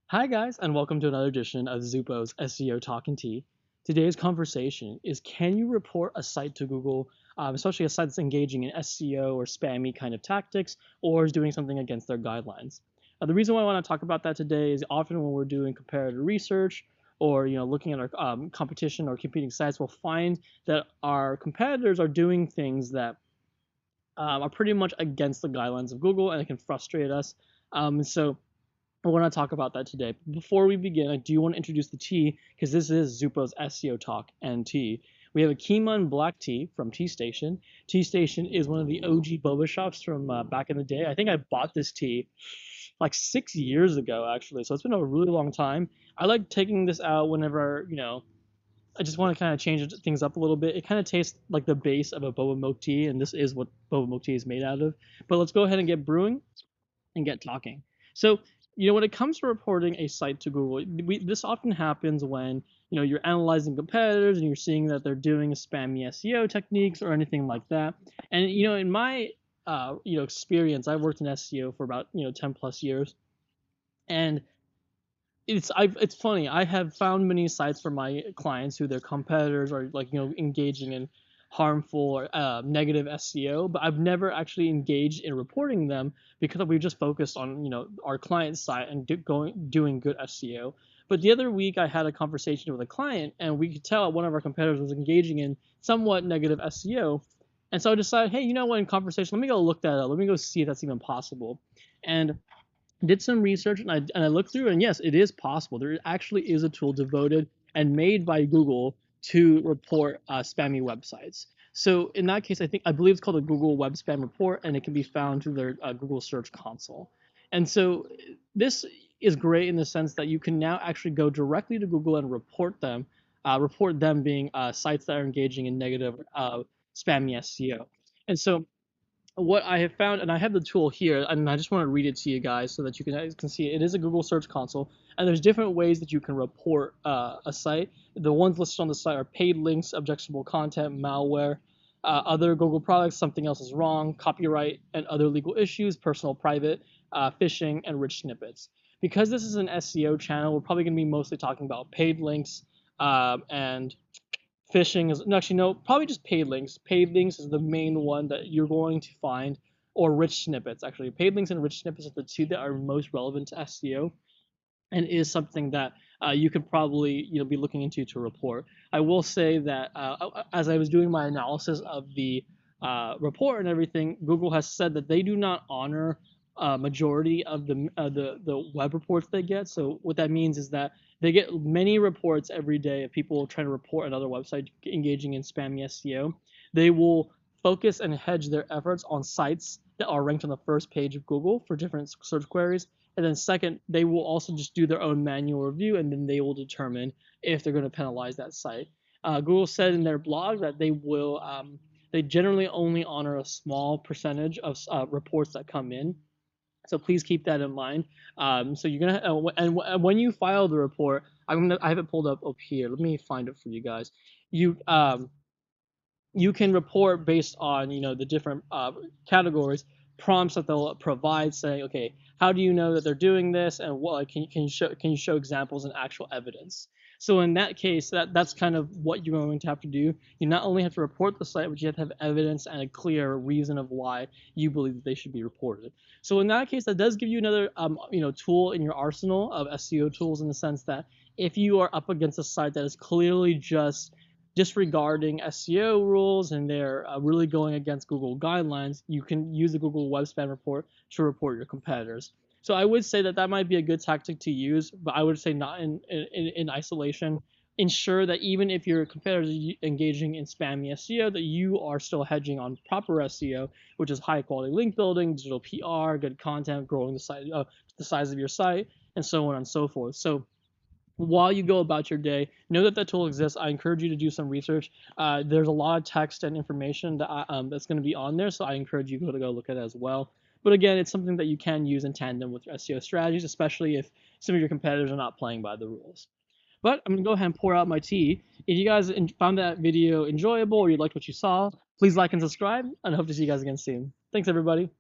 Hi, guys, and welcome to another edition of Zupo's SEO Talk and Tea. Today's conversation is, can you report a site to Google, especially a site that's engaging in SEO or spammy kind of tactics, or is doing something against their guidelines? The reason why I want to talk about that today is often when we're doing comparative research or looking at our competition or competing sites, we'll find that our competitors are doing things that are pretty much against the guidelines of Google, and it can frustrate us. So I want to talk about that today. Before we begin, I do want to introduce the tea because this is Zupo's SEO Talk and Tea. We have a Kiman black tea from Tea Station. Tea Station is one of the OG boba shops from back in the day. I think I bought this tea like 6 years ago, actually. So it's been a really long time. I like taking this out whenever, I just want to kind of change things up a little bit. It kind of tastes like the base of a boba milk tea, and this is what boba milk tea is made out of. But let's go ahead and get brewing and get talking. So, when it comes to reporting a site to Google, this often happens when you're analyzing competitors and you're seeing that they're doing spammy SEO techniques or anything like that. And in my experience, I've worked in SEO for about 10 plus years, and it's funny. I have found many sites for my clients who their competitors are like engaging in harmful or negative SEO, but I've never actually engaged in reporting them because we've just focused on our client site and doing good SEO. But the other week I had a conversation with a client and we could tell one of our competitors was engaging in somewhat negative SEO. And so I decided, hey, you know what, in conversation, let me go look that up. Let me go see if that's even possible. And did some research and I looked through, and yes, it is possible. There actually is a tool devoted and made by Google to report spammy websites. So in that case, I believe it's called a Google Web Spam Report, and it can be found through their Google Search Console. And so this is great in the sense that you can now actually go directly to Google and report them being sites that are engaging in negative spammy SEO. And so what I have found, and I have the tool here, and I just want to read it to you guys so that you can see it. It is a Google Search Console, and there's different ways that you can report a site. The ones listed on the site are paid links, objectionable content, malware, other Google products, something else is wrong, copyright and other legal issues, personal, private, phishing, and rich snippets. Because this is an SEO channel, we're probably going to be mostly talking about paid links and phishing is no, actually no, probably just paid links. Paid links is the main one that you're going to find, or rich snippets. Actually, paid links and rich snippets are the two that are most relevant to SEO, and is something that you could probably be looking into to report. I will say that as I was doing my analysis of the report and everything, Google has said that they do not honor majority of the web reports they get. So what that means is that they get many reports every day of people trying to report another website engaging in spammy SEO. They will focus and hedge their efforts on sites that are ranked on the first page of Google for different search queries. And then second, they will also just do their own manual review, and then they will determine if they're going to penalize that site. Google said in their blog that they generally only honor a small percentage of reports that come in. So please keep that in mind. So you're gonna and when you file the report, I have it pulled up here. Let me find it for you guys. You you can report based on the different categories, prompts that they'll provide, saying, okay, how do you know that they're doing this, and what can you show examples and actual evidence. So in that case, that's kind of what you're going to have to do. You not only have to report the site, but you have to have evidence and a clear reason of why you believe that they should be reported. So in that case, that does give you another tool in your arsenal of SEO tools, in the sense that if you are up against a site that is clearly just disregarding SEO rules and they're really going against Google guidelines, you can use the Google Web Spam Report to report your competitors. So I would say that might be a good tactic to use, but I would say not in isolation. Ensure that even if your competitors are engaging in spammy SEO, that you are still hedging on proper SEO, which is high quality link building, digital PR, good content, growing the size of your site, and so on and so forth. So while you go about your day, know that that tool exists. I encourage you to do some research. There's a lot of text and information that's going to be on there, so I encourage you to go look at it as well. But again, it's something that you can use in tandem with your SEO strategies, especially if some of your competitors are not playing by the rules. But I'm going to go ahead and pour out my tea. If you guys found that video enjoyable or you liked what you saw, please like and subscribe, and I hope to see you guys again soon. Thanks, everybody.